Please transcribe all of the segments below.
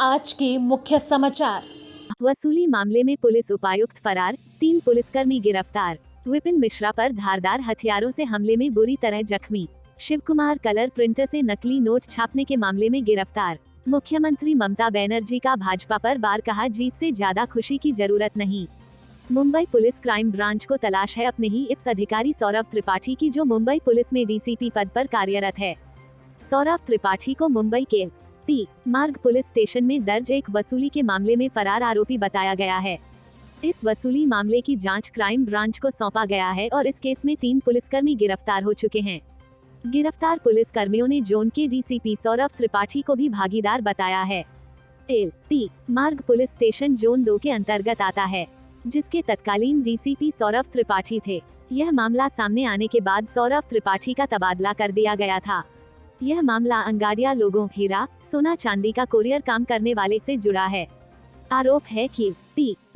आज के मुख्य समाचार। वसूली मामले में पुलिस उपायुक्त फरार, 3 पुलिसकर्मी गिरफ्तार। विपिन मिश्रा पर धारदार हथियारों से हमले में बुरी तरह जख्मी। शिवकुमार कलर प्रिंटर से नकली नोट छापने के मामले में गिरफ्तार। मुख्यमंत्री ममता बनर्जी का भाजपा पर बार, कहा जीत से ज्यादा खुशी की जरूरत नहीं। मुंबई पुलिस क्राइम ब्रांच को तलाश है अपने ही इप्स अधिकारी सौरभ त्रिपाठी की, जो मुंबई पुलिस में डीसीपी पद पर कार्यरत है। सौरभ त्रिपाठी को मुंबई के मार्ग पुलिस स्टेशन में दर्ज एक वसूली के मामले में फरार आरोपी बताया गया है। इस वसूली मामले की जांच क्राइम ब्रांच को सौंपा गया है और इस केस में 3 पुलिसकर्मी गिरफ्तार हो चुके हैं। गिरफ्तार पुलिसकर्मियों ने जोन के डीसीपी सौरभ त्रिपाठी को भी भागीदार बताया है। मार्ग पुलिस स्टेशन जोन 2 के अंतर्गत आता है, जिसके तत्कालीन डीसीपी सौरभ त्रिपाठी थे। यह मामला सामने आने के बाद सौरभ त्रिपाठी का तबादला कर दिया गया था। यह मामला अंगाडिया लोगों हीरा, सोना चांदी का कोरियर काम करने वाले से जुड़ा है। आरोप है कि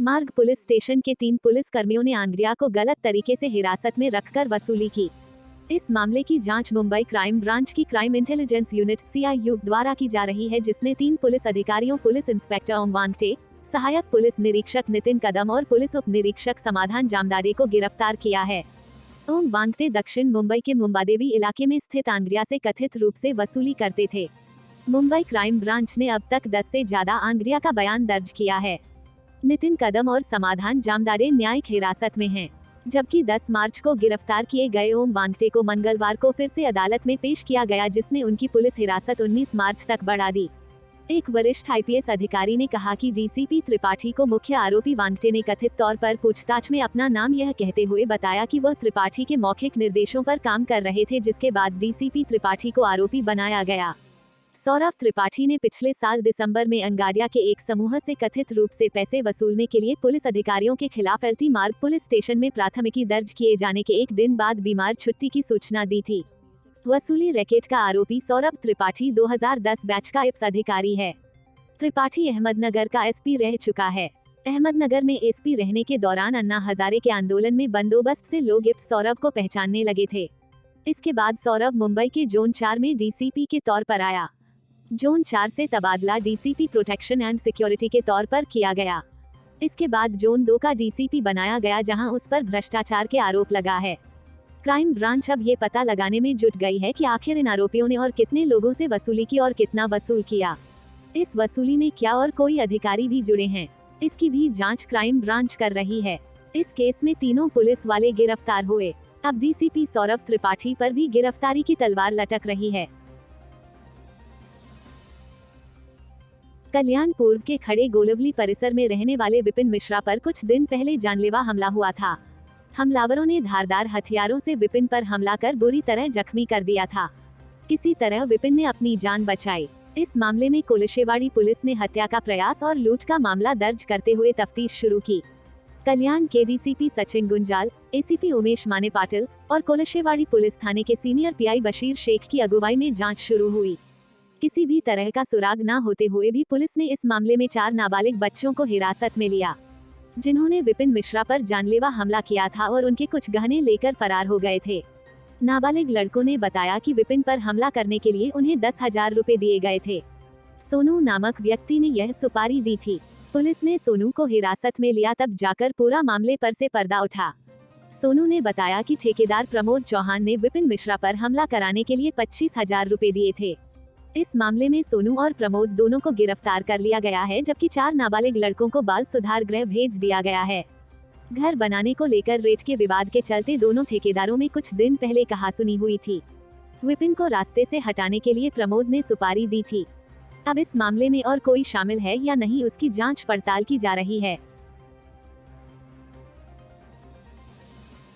मार्ग पुलिस स्टेशन के 3 पुलिस कर्मियों ने आंद्रिया को गलत तरीके से हिरासत में रखकर वसूली की। इस मामले की जांच मुंबई क्राइम ब्रांच की क्राइम इंटेलिजेंस यूनिट CIU द्वारा की जा रही है, जिसने 3 पुलिस अधिकारियों, पुलिस इंस्पेक्टर ओम वांगटे, सहायक पुलिस निरीक्षक नितिन कदम और पुलिस उप निरीक्षक समाधान जामदारे को गिरफ्तार किया है। ओम वांगते दक्षिण मुंबई के मुंबादेवी इलाके में स्थित आंद्रिया से कथित रूप से वसूली करते थे। मुंबई क्राइम ब्रांच ने अब तक 10 से ज्यादा आंद्रिया का बयान दर्ज किया है। नितिन कदम और समाधान जामदारे न्यायिक हिरासत में हैं, जबकि 10 मार्च को गिरफ्तार किए गए ओम वांगटे को मंगलवार को फिर से अदालत में पेश किया गया, जिसने उनकी पुलिस हिरासत 19 मार्च तक बढ़ा दी। एक वरिष्ठ IPS अधिकारी ने कहा कि डीसीपी त्रिपाठी को मुख्य आरोपी वांगटे ने कथित तौर पर पूछताछ में अपना नाम यह कहते हुए बताया कि वह त्रिपाठी के मौखिक निर्देशों पर काम कर रहे थे, जिसके बाद डीसीपी त्रिपाठी को आरोपी बनाया गया। सौरभ त्रिपाठी ने पिछले साल दिसंबर में अंगाडिया के एक समूह से कथित रूप से पैसे वसूलने के लिए पुलिस अधिकारियों के खिलाफ LT मार्ग पुलिस स्टेशन में प्राथमिकी दर्ज किए जाने के एक दिन बाद बीमार छुट्टी की सूचना दी थी। वसूली रैकेट का आरोपी सौरभ त्रिपाठी 2010 बैच का IPS अधिकारी है। त्रिपाठी अहमदनगर का SP रह चुका है। अहमदनगर में SP रहने के दौरान अन्ना हजारे के आंदोलन में बंदोबस्त से लोग IPS सौरभ को पहचानने लगे थे। इसके बाद सौरभ मुंबई के जोन 4 में DCP के तौर पर आया। जोन 4 से तबादला DCP प्रोटेक्शन एंड सिक्योरिटी के तौर पर किया गया। इसके बाद जोन 2 का DCP बनाया गया, जहां उस पर भ्रष्टाचार के आरोप लगा है। क्राइम ब्रांच अब ये पता लगाने में जुट गई है कि आखिर इन आरोपियों ने और कितने लोगों से वसूली की और कितना वसूल किया। इस वसूली में क्या और कोई अधिकारी भी जुड़े हैं, इसकी भी जांच क्राइम ब्रांच कर रही है। इस केस में तीनों पुलिस वाले गिरफ्तार हुए। अब DCP सौरभ त्रिपाठी पर भी गिरफ्तारी की तलवार लटक रही है। कल्याण पूर्व के खड़े गोलवली परिसर में रहने वाले विपिन मिश्रा पर कुछ दिन पहले जानलेवा हमला हुआ था। हमलावरों ने धारदार हथियारों से विपिन पर हमला कर बुरी तरह जख्मी कर दिया था। किसी तरह विपिन ने अपनी जान बचाई। इस मामले में कोलशेवाड़ी पुलिस ने हत्या का प्रयास और लूट का मामला दर्ज करते हुए तफ्तीश शुरू की। कल्याण के DCP सचिन गुंजाल, ACP उमेश माने पाटिल और कोलशेवाड़ी पुलिस थाने के सीनियर PI बशीर शेख की अगुवाई में जांच शुरू हुई। किसी भी तरह का सुराग न होते हुए भी पुलिस ने इस मामले में 4 नाबालिग बच्चों को हिरासत में लिया, जिन्होंने विपिन मिश्रा पर जानलेवा हमला किया था और उनके कुछ गहने लेकर फरार हो गए थे। नाबालिग लड़कों ने बताया कि विपिन पर हमला करने के लिए उन्हें 10,000 रुपए दिए गए थे। सोनू नामक व्यक्ति ने यह सुपारी दी थी। पुलिस ने सोनू को हिरासत में लिया, तब जाकर पूरा मामले पर से पर्दा उठा। सोनू ने बताया कि ठेकेदार प्रमोद चौहान ने विपिन मिश्रा पर हमला कराने के लिए 25,000 रुपए दिए थे। इस मामले में सोनू और प्रमोद दोनों को गिरफ्तार कर लिया गया है, जबकि 4 नाबालिग लड़कों को बाल सुधार गृह भेज दिया गया है। घर बनाने को लेकर रेट के विवाद के चलते दोनों ठेकेदारों में कुछ दिन पहले कहासुनी हुई थी। विपिन को रास्ते से हटाने के लिए प्रमोद ने सुपारी दी थी। अब इस मामले में और कोई शामिल है या नहीं, उसकी जांच पड़ताल की जा रही है।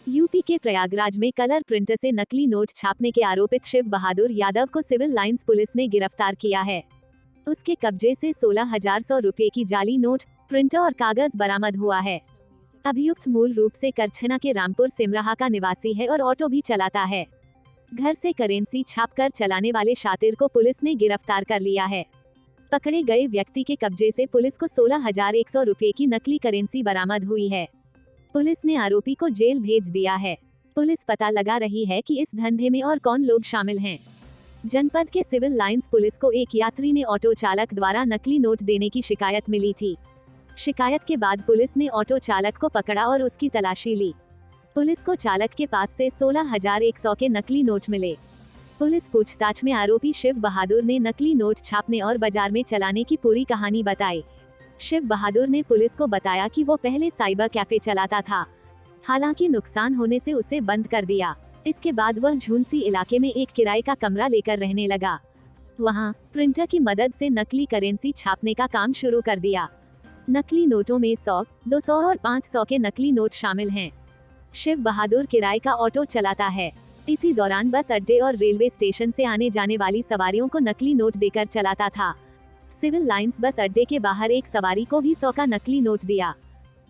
यूपी के प्रयागराज में कलर प्रिंटर से नकली नोट छापने के आरोपित शिव बहादुर यादव को सिविल लाइंस पुलिस ने गिरफ्तार किया है। उसके कब्जे से 16,100 रुपए की जाली नोट, प्रिंटर और कागज बरामद हुआ है। अभियुक्त मूल रूप से करछना के रामपुर सिमराहा का निवासी है और ऑटो भी चलाता है। घर से करेंसी छापकर चलाने वाले शातिर को पुलिस ने गिरफ्तार कर लिया है। पकड़े गए व्यक्ति के कब्जे से पुलिस को 16,100 रुपए की नकली करेंसी बरामद हुई है। पुलिस ने आरोपी को जेल भेज दिया है। पुलिस पता लगा रही है कि इस धंधे में और कौन लोग शामिल हैं। जनपद के सिविल लाइंस पुलिस को एक यात्री ने ऑटो चालक द्वारा नकली नोट देने की शिकायत मिली थी। शिकायत के बाद पुलिस ने ऑटो चालक को पकड़ा और उसकी तलाशी ली। पुलिस को चालक के पास से 16,100 के नकली नोट मिले। पुलिस पूछताछ में आरोपी शिव बहादुर ने नकली नोट छापने और बाजार में चलाने की पूरी कहानी बताई। शिव बहादुर ने पुलिस को बताया कि वो पहले साइबर कैफे चलाता था, हालांकि नुकसान होने से उसे बंद कर दिया। इसके बाद वह झुंसी इलाके में एक किराए का कमरा लेकर रहने लगा। वहां प्रिंटर की मदद से नकली करेंसी छापने का काम शुरू कर दिया। नकली नोटों में 100, 200 और 500 के नकली नोट शामिल हैं। शिव बहादुर किराए का ऑटो चलाता है। इसी दौरान बस अड्डे और रेलवे स्टेशन से आने जाने वाली सवारियों को नकली नोट देकर चलाता था। सिविल लाइंस बस अड्डे के बाहर एक सवारी को भी 100 का नकली नोट दिया।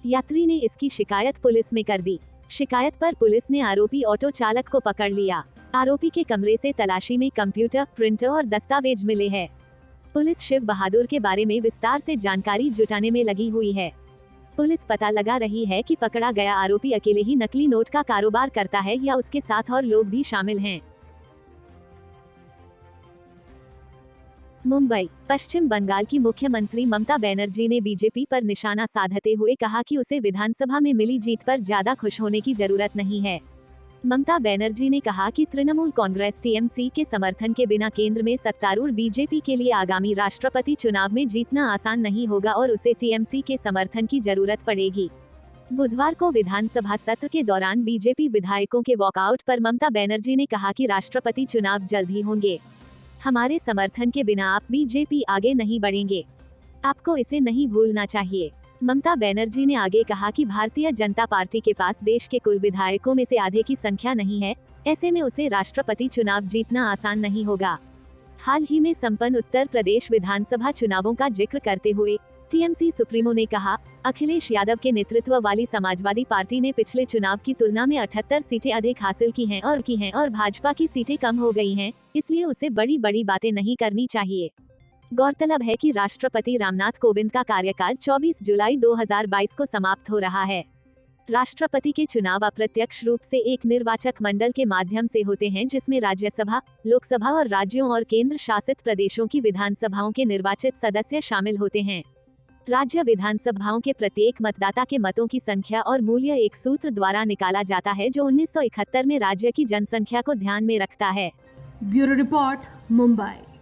यात्री ने इसकी शिकायत पुलिस में कर दी। शिकायत पर पुलिस ने आरोपी ऑटो चालक को पकड़ लिया। आरोपी के कमरे से तलाशी में कंप्यूटर, प्रिंटर और दस्तावेज मिले हैं। पुलिस शिव बहादुर के बारे में विस्तार से जानकारी जुटाने में लगी हुई है। पुलिस पता लगा रही है कि पकड़ा गया आरोपी अकेले ही नकली नोट का कारोबार करता है या उसके साथ और लोग भी शामिल हैं। मुंबई, पश्चिम बंगाल की मुख्यमंत्री ममता बनर्जी ने बीजेपी पर निशाना साधते हुए कहा कि उसे विधानसभा में मिली जीत पर ज्यादा खुश होने की जरूरत नहीं है। ममता बनर्जी ने कहा कि तृणमूल कांग्रेस टीएमसी के समर्थन के बिना केंद्र में सत्तारूढ़ बीजेपी के लिए आगामी राष्ट्रपति चुनाव में जीतना आसान नहीं होगा और उसे टीएमसी के समर्थन की जरूरत पड़ेगी। बुधवार को विधानसभा सत्र के दौरान बीजेपी विधायकों के वॉकआउट पर ममता बनर्जी ने कहा कि राष्ट्रपति चुनाव जल्द ही होंगे। हमारे समर्थन के बिना आप बीजेपी आगे नहीं बढ़ेंगे। आपको इसे नहीं भूलना चाहिए। ममता बनर्जी ने आगे कहा कि भारतीय जनता पार्टी के पास देश के कुल विधायकों में से आधे की संख्या नहीं है, ऐसे में उसे राष्ट्रपति चुनाव जीतना आसान नहीं होगा। हाल ही में संपन्न उत्तर प्रदेश विधानसभा चुनावों का जिक्र करते हुए टीएमसी सुप्रीमो ने कहा, अखिलेश यादव के नेतृत्व वाली समाजवादी पार्टी ने पिछले चुनाव की तुलना में 78 सीटें अधिक हासिल की हैं और भाजपा की सीटें कम हो गई हैं, इसलिए उसे बड़ी बड़ी बातें नहीं करनी चाहिए। गौरतलब है कि राष्ट्रपति रामनाथ कोविंद का कार्यकाल 24 जुलाई 2022 को समाप्त हो रहा है। राष्ट्रपति के चुनाव अप्रत्यक्ष रूप से एक निर्वाचक मंडल के माध्यम से होते हैं, जिसमें राज्यसभा, लोकसभा और राज्यों और केंद्र शासित प्रदेशों की विधानसभाओं के निर्वाचित सदस्य शामिल होते हैं। राज्य विधानसभाओं के प्रत्येक मतदाता के मतों की संख्या और मूल्य एक सूत्र द्वारा निकाला जाता है, जो 1971 में राज्य की जनसंख्या को ध्यान में रखता है। Bureau report, Mumbai.